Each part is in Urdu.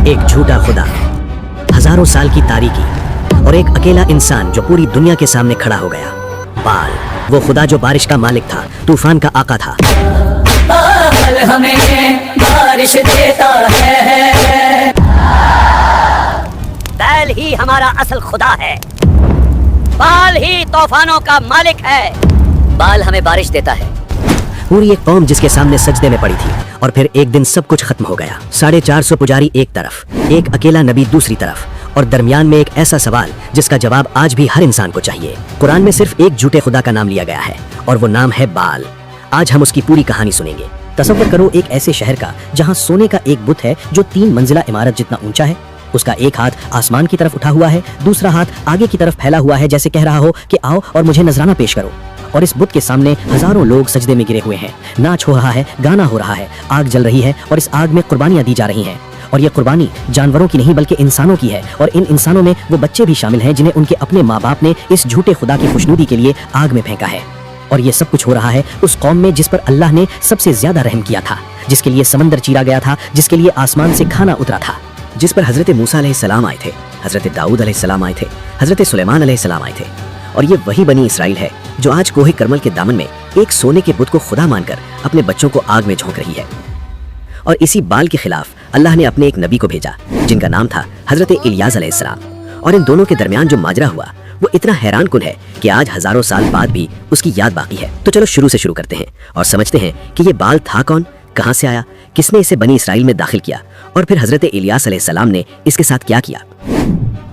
ایک جھوٹا خدا، ہزاروں سال کی تاریکی اور ایک اکیلا انسان جو پوری دنیا کے سامنے کھڑا ہو گیا۔ بال، وہ خدا جو بارش کا مالک تھا، طوفان کا آقا تھا۔ بال ہمیں بارش دیتا ہے، بیل ہی ہمارا اصل خدا ہے، بال ہی طوفانوں کا مالک ہے۔ بال ہمیں بارش دیتا ہے۔ پوری ایک قوم جس کے سامنے سجدے میں پڑی تھی، اور پھر ایک دن سب کچھ ختم ہو گیا۔ 450 پجاری ایک طرف، ایک اکیلا نبی دوسری طرف، اور درمیان میں ایک ایسا سوال جس کا جواب آج بھی ہر انسان کو چاہیے۔ قرآن میں صرف ایک جھوٹے خدا کا نام لیا گیا ہے، اور وہ نام ہے بال۔ آج ہم اس کی پوری کہانی سنیں گے۔ تصور کرو ایک ایسے شہر کا جہاں سونے کا ایک بت ہے جو 3 منزلہ عمارت جتنا اونچا ہے۔ اس کا ایک ہاتھ آسمان کی طرف اٹھا ہوا ہے، دوسرا ہاتھ آگے کی طرف پھیلا ہوا ہے، جیسے کہہ رہا ہو کہ آؤ اور مجھے نذرانہ پیش کرو۔ اور اس بت کے سامنے ہزاروں لوگ سجدے میں گرے ہوئے ہیں، ناچ ہو رہا ہے، گانا ہو رہا ہے، آگ جل رہی ہے، اور اس آگ میں قربانیاں دی جا رہی ہیں۔ اور یہ قربانی جانوروں کی نہیں بلکہ انسانوں کی ہے، اور ان انسانوں میں وہ بچے بھی شامل ہیں جنہیں ان کے اپنے ماں باپ نے اس جھوٹے خدا کی خوشنودی کے لیے آگ میں پھینکا ہے۔ اور یہ سب کچھ ہو رہا ہے اس قوم میں جس پر اللہ نے سب سے زیادہ رحم کیا تھا، جس کے لیے سمندر چیرا گیا تھا، جس کے لیے آسمان سے کھانا اترا تھا، جس پر حضرت موسیٰ علیہ السلام آئے تھے، حضرت داؤد علیہ السلام آئے تھے، حضرت سلیمان علیہ السلام آئے تھے۔ اور یہ وہی بنی اسرائیل ہے جو آج کوہ کرمل کے دامن میں ایک سونے کے بت کو خدا مان کر اپنے بچوں کو آگ میں جھونک رہی ہے۔ اور اسی بال کے خلاف اللہ نے اپنے ایک نبی کو بھیجا جن کا نام تھا حضرت الیاس علیہ السلام۔ اور ان دونوں کے درمیان جو ماجرا ہوا وہ اتنا حیران کن ہے کہ آج ہزاروں سال بعد بھی اس کی یاد باقی ہے۔ تو چلو شروع سے شروع کرتے ہیں اور سمجھتے ہیں کہ یہ بال تھا کون، کہاں سے آیا، کس نے اسے بنی اسرائیل میں داخل کیا، اور پھر حضرت الیاس علیہ السلام نے اس کے ساتھ کیا کیا۔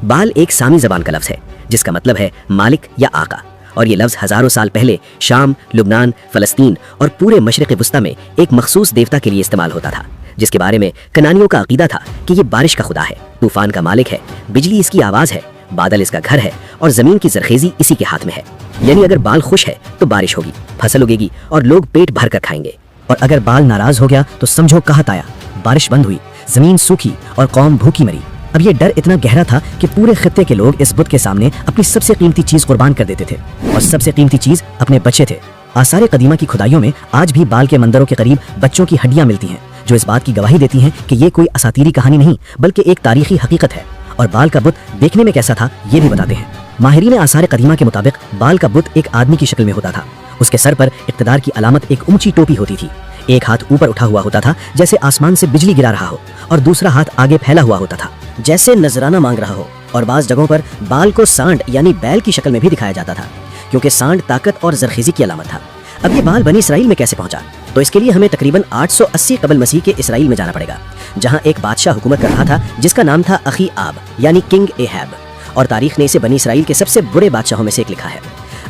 بال ایک سامی زبان کا لفظ ہے جس کا مطلب ہے مالک یا آقا، اور یہ لفظ ہزاروں سال پہلے شام، لبنان، فلسطین اور پورے مشرق وسطیٰ میں ایک مخصوص دیوتا کے لیے استعمال ہوتا تھا، جس کے بارے میں کنانیوں کا عقیدہ تھا کہ یہ بارش کا خدا ہے، طوفان کا مالک ہے، بجلی اس کی آواز ہے، بادل اس کا گھر ہے، اور زمین کی زرخیزی اسی کے ہاتھ میں ہے۔ یعنی اگر بال خوش ہے تو بارش ہوگی، فصل اگے گی اور لوگ پیٹ بھر کر کھائیں گے، اور اگر بال ناراض ہو گیا تو سمجھو قحط آیا، بارش بند ہوئی، زمین سوکھی اور قوم بھوکی مری۔ اب یہ ڈر اتنا گہرا تھا کہ پورے خطے کے لوگ اس بت کے سامنے اپنی سب سے قیمتی چیز قربان کر دیتے تھے، اور سب سے قیمتی چیز اپنے بچے تھے۔ آثار قدیمہ کی کھدائیوں میں آج بھی بال کے مندروں کے قریب بچوں کی ہڈیاں ملتی ہیں جو اس بات کی گواہی دیتی ہیں کہ یہ کوئی اساطیری کہانی نہیں بلکہ ایک تاریخی حقیقت ہے۔ اور بال کا بت دیکھنے میں کیسا تھا یہ بھی بتاتے ہیں۔ ماہرین آثار قدیمہ کے مطابق بال کا بت ایک آدمی کی شکل میں ہوتا تھا۔ اس کے سر پر اقتدار کی علامت ایک اونچی ٹوپی ہوتی تھی، ایک ہاتھ اوپر اٹھا ہوا ہوتا تھا جیسے آسمان سے بجلی گرا رہا ہو، اور دوسرا ہاتھ آگے پھیلا ہوا ہوتا تھا جیسے نذرانہ مانگ رہا ہو۔ اور بعض جگہوں پر بال کو سانڈ یعنی بیل کی شکل میں بھی دکھایا جاتا تھا، کیونکہ سانڈ طاقت اور زرخیزی کی علامت تھا۔ اب یہ بال بنی اسرائیل میں کیسے پہنچا؟ تو اس کے لیے ہمیں تقریباً 880 قبل مسیح کے اسرائیل میں جانا پڑے گا، جہاں ایک بادشاہ حکومت کر رہا تھا جس کا نام تھا اخی آب یعنی کنگ اہاب، اور تاریخ نے اسے بنی اسرائیل کے سب سے برے بادشاہوں میں سے ایک لکھا ہے۔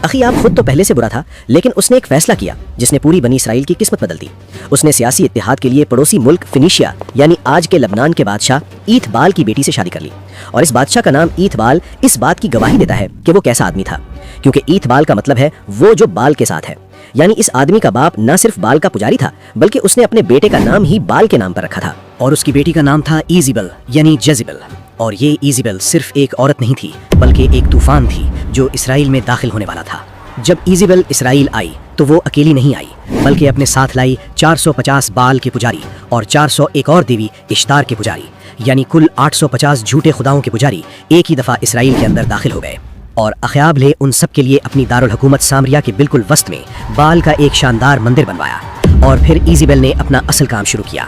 اخی آب خود تو پہلے سے برا تھا، لیکن اس نے ایک فیصلہ کیا جس نے پوری بنی اسرائیل کی قسمت بدل دی۔ اس نے سیاسی اتحاد کے لیے پڑوسی ملک فنیشیا یعنی آج کے لبنان کے بادشاہ ایتھ بال کی بیٹی سے شادی کر لی، اور اس بادشاہ کا نام ایتھ بال اس بات کی گواہی دیتا ہے کہ وہ کیسا آدمی تھا، کیونکہ ایتھ بال کا مطلب ہے وہ جو بال کے ساتھ ہے۔ یعنی اس آدمی کا باپ نہ صرف بال کا پجاری تھا بلکہ اس نے اپنے بیٹے کا نام ہی بال کے نام پر رکھا تھا، اور اس کی بیٹی کا نام تھا ایزیبل یعنی جیزبل۔ اور یہ ایزیبل صرف ایک عورت نہیں تھی بلکہ ایک طوفان تھی جو اسرائیل میں داخل ہونے والا تھا۔ جب ایزیبل اسرائیل آئی تو وہ اکیلی نہیں آئی بلکہ اپنے ساتھ لائی 450 بال کے پجاری اور 400 ایک اور دیوی اشتار کے پجاری، یعنی کل 850 جھوٹے خداؤں کے پجاری ایک ہی دفعہ اسرائیل کے اندر داخل ہو گئے۔ اور اخیاب نے ان سب کے لیے اپنی دارالحکومت سامریا کے بالکل وسط میں بال کا ایک شاندار مندر بنوایا، اور پھر ایزیبل نے اپنا اصل کام شروع کیا۔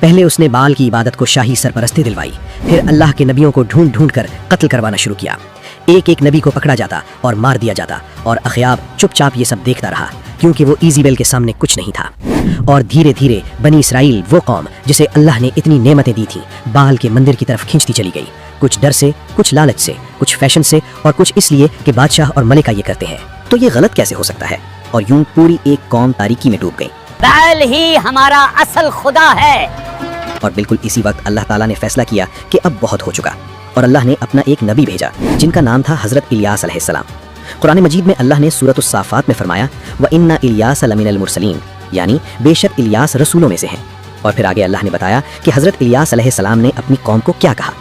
پہلے اس نے بال کی عبادت کو شاہی سرپرستی دلوائی، پھر اللہ کے نبیوں کو ڈھونڈ ڈھونڈ کر قتل کروانا شروع کیا۔ ایک ایک نبی کو پکڑا جاتا اور مار دیا جاتا، اور اخیاب چپ چاپ یہ سب دیکھتا رہا کیونکہ وہ ایزیبل کے سامنے کچھ نہیں تھا۔ اور دھیرے دھیرے بنی اسرائیل وہ قوم جسے اللہ نے اتنی نعمتیں دی تھیں بال کے مندر کی طرف کھینچتی چلی گئی، کچھ ڈر سے، کچھ لالچ سے، کچھ فیشن سے، اور کچھ اس لیے کہ بادشاہ اور ملکہ یہ کرتے ہیں۔ تو یہ غلط کیسے ہو سکتا ہے؟ اور یوں پوری ایک قوم تاریکی میں ڈوب گئی۔ بیل ہی ہمارا اصل خدا ہے۔ اور بالکل اسی وقت اللہ تعالیٰ نے فیصلہ کیا کہ اب بہت ہو چکا، اور اللہ نے اپنا ایک نبی بھیجا جن کا نام تھا حضرت الیاس علیہ السلام۔ قرآن مجید میں اللہ نے سورۃ الصافات میں فرمایا وَإِنَّ إِلْيَاسَ لَمِنَ الْمُرْسَلِينَ، یعنی بے شک الیاس رسولوں میں سے ہیں۔ اور پھر آگے اللہ نے بتایا کہ حضرت الیاس علیہ السلام نے اپنی قوم کو کیا کہا،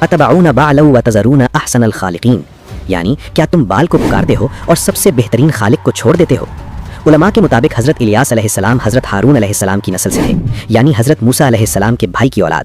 أَتَبَعُونَ بَعْلًا وَتَذَرُونَ أَحْسَنَ الْخَالِقِينَ، یعنی کیا تم بال کو پکارتے ہو اور سب سے بہترین خالق کو چھوڑ دیتے ہو۔ علماء کے مطابق حضرت الیاس علیہ السلام حضرت ہارون علیہ السلام کی نسل سے تھے، یعنی حضرت موسیٰ علیہ السلام کے بھائی کی اولاد،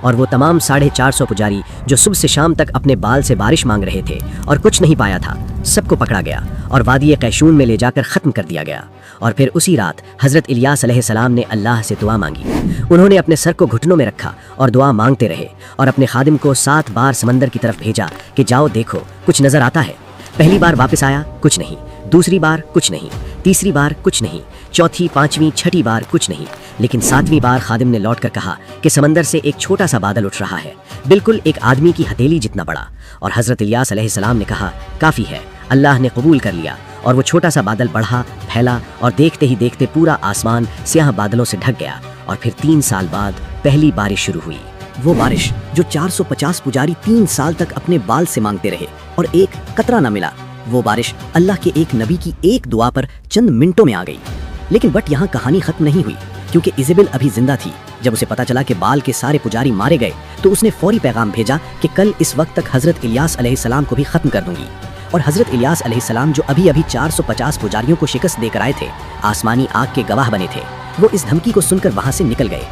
اور وہ تمام 450 پجاری جو صبح سے شام تک اپنے بال سے بارش مانگ رہے تھے اور کچھ نہیں پایا تھا، سب کو پکڑا گیا اور وادی قیشون میں لے جا کر ختم کر دیا گیا۔ اور پھر اسی رات حضرت الیاس علیہ السلام نے اللہ سے دعا مانگی۔ انہوں نے اپنے سر کو گھٹنوں میں رکھا اور دعا مانگتے رہے اور اپنے خادم کو 7 بار سمندر کی طرف بھیجا کہ جاؤ دیکھو کچھ نظر آتا ہے۔ پہلی بار واپس آیا، کچھ نہیں، دوسری بار کچھ نہیں، تیسری بار کچھ نہیں، چوتھی، پانچویں، چھٹی بار کچھ نہیں، لیکن 7ویں بار خادم نے لوٹ کر کہا کہ سمندر سے ایک چھوٹا سا بادل اٹھ رہا ہے، بالکل ایک آدمی کی ہتھیلی جتنا بڑا۔ اور حضرت الیاس علیہ السلام نے کہا کافی ہے، اللہ نے قبول کر لیا۔ اور وہ چھوٹا سا بادل بڑھا، پھیلا اور دیکھتے ہی دیکھتے پورا آسمان سیاہ بادلوں سے ڈھک گیا۔ اور پھر 3 سال بعد پہلی بارش شروع ہوئی، وہ بارش جو 450 پجاری 3 سال تک اپنے بال سے مانگتے رہے اور ایک قطرہ نہ ملا۔ وہ بارش اللہ کے ایک نبی کی ایک دعا پر چند منٹوں میں آ گئی۔ لیکن بٹ یہاں کہانی ختم نہیں ہوئی، کیونکہ ایزابل ابھی زندہ تھی۔ جب اسے پتا چلا کہ بال کے سارے پجاری مارے گئے تو اس نے فوری پیغام بھیجا کہ کل اس وقت تک حضرت الیاس علیہ السلام کو بھی ختم کر دوں گی۔ اور حضرت الیاس علیہ السلام جو ابھی 450 پجاریوں کو شکست دے کر آئے تھے، آسمانی آگ کے گواہ بنے تھے، وہ اس دھمکی کو سن کر وہاں سے نکل گئے۔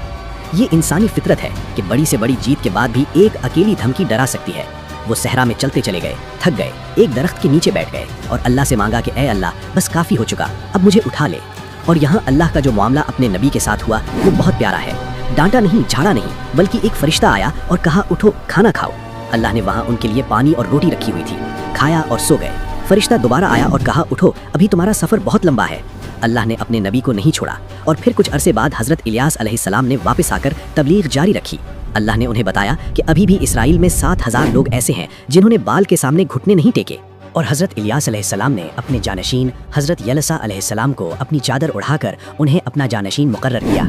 یہ انسانی فطرت ہے کہ بڑی سے بڑی جیت کے بعد بھی ایک اکیلی دھمکی ڈرا سکتی ہے۔ وہ صحرا میں چلتے چلے گئے، تھک گئے، ایک درخت کے نیچے بیٹھ گئے اور اللہ سے مانگا کہ اے اللہ، بس کافی ہو چکا، اب مجھے اٹھا لے۔ اور یہاں اللہ کا جو معاملہ اپنے نبی کے ساتھ ہوا وہ بہت پیارا ہے۔ ڈانٹا نہیں، جھاڑا نہیں، بلکہ ایک فرشتہ آیا اور کہا اٹھو، کھانا کھاؤ۔ اللہ نے وہاں ان کے لیے پانی اور روٹی رکھی ہوئی تھی، کھایا اور سو گئے۔ فرشتہ دوبارہ آیا اور کہا اٹھو، ابھی تمہارا سفر بہت لمبا ہے۔ اللہ نے اپنے نبی کو نہیں چھوڑا اور پھر کچھ عرصے بعد حضرت الیاس علیہ السلام نے واپس آ کر تبلیغ جاری رکھی۔ اللہ نے انہیں بتایا کہ ابھی بھی اسرائیل میں 7000 لوگ ایسے ہیں جنہوں نے بال کے سامنے گھٹنے نہیں ٹیکے۔ اور حضرت الیاس علیہ السلام نے اپنے جانشین حضرت یلسا علیہ السلام کو اپنی چادر اڑا کر انہیں اپنا جانشین مقرر کیا۔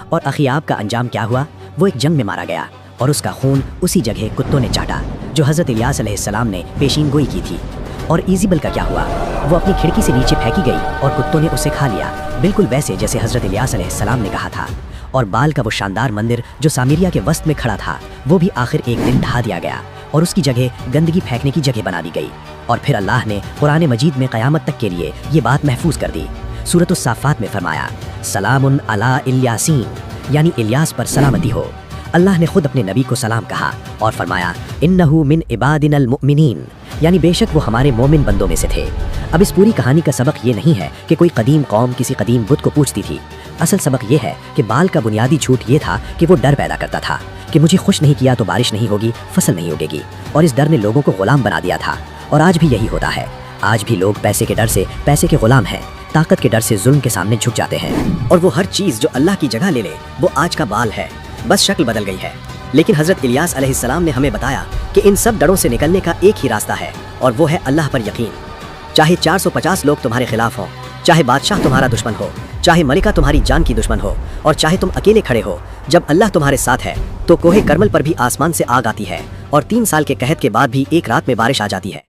اور اخیاب کا انجام کیا ہوا؟ وہ ایک جنگ میں مارا گیا اور اس کا خون اسی جگہ کتوں نے چاٹا جو حضرت الیاس علیہ السلام نے پیشین گوئی کی تھی۔ اور ایزابل کا کیا ہوا؟ وہ اپنی کھڑکی سے نیچے پھینکی گئی اور کتوں نے اسے کھا لیا، بالکل ویسے جیسے حضرت الیاس علیہ السلام نے کہا تھا۔ اور بال کا وہ شاندار مندر جو سامریا کے وسط میں کھڑا تھا، وہ بھی آخر ایک دن ڈھا دیا گیا اور اس کی جگہ گندگی پھینکنے کی جگہ بنا دی گئی۔ اور پھر اللہ نے قرآن مجید میں قیامت تک کے لیے یہ بات محفوظ کر دی۔ سورۃ الصافات میں فرمایا سلام علی الیاسین، یعنی الیاس پر سلامتی ہو۔ اللہ نے خود اپنے نبی کو سلام کہا اور فرمایا انہ من عبادنا المؤمنین، یعنی بے شک وہ ہمارے مومن بندوں میں سے تھے۔ اب اس پوری کہانی کا سبق یہ نہیں ہے کہ کوئی قدیم قوم کسی قدیم بت کو پوچھتی تھی۔ اصل سبق یہ ہے کہ بال کا بنیادی جھوٹ یہ تھا کہ وہ ڈر پیدا کرتا تھا کہ مجھے خوش نہیں کیا تو بارش نہیں ہوگی، فصل نہیں اگے گی، اور اس ڈر نے لوگوں کو غلام بنا دیا تھا۔ اور آج بھی یہی ہوتا ہے، آج بھی لوگ پیسے کے ڈر سے پیسے کے غلام ہیں، طاقت کے ڈر سے ظلم کے سامنے جھک جاتے ہیں، اور وہ ہر چیز جو اللہ کی جگہ لے لے وہ آج کا بال ہے، بس شکل بدل گئی ہے۔ لیکن حضرت الیاس علیہ السلام نے ہمیں بتایا کہ ان سب ڈروں سے نکلنے کا ایک ہی راستہ ہے، اور وہ ہے اللہ پر یقین۔ چاہے 450 لوگ تمہارے خلاف ہوں، چاہے بادشاہ تمہارا دشمن ہو، چاہے ملکہ تمہاری جان کی دشمن ہو، اور چاہے تم اکیلے کھڑے ہو، جب اللہ تمہارے ساتھ ہے تو کوہ کرمل پر بھی آسمان سے آگ آتی ہے، اور 3 سال کے قحط کے بعد بھی ایک رات میں بارش آ جاتی ہے۔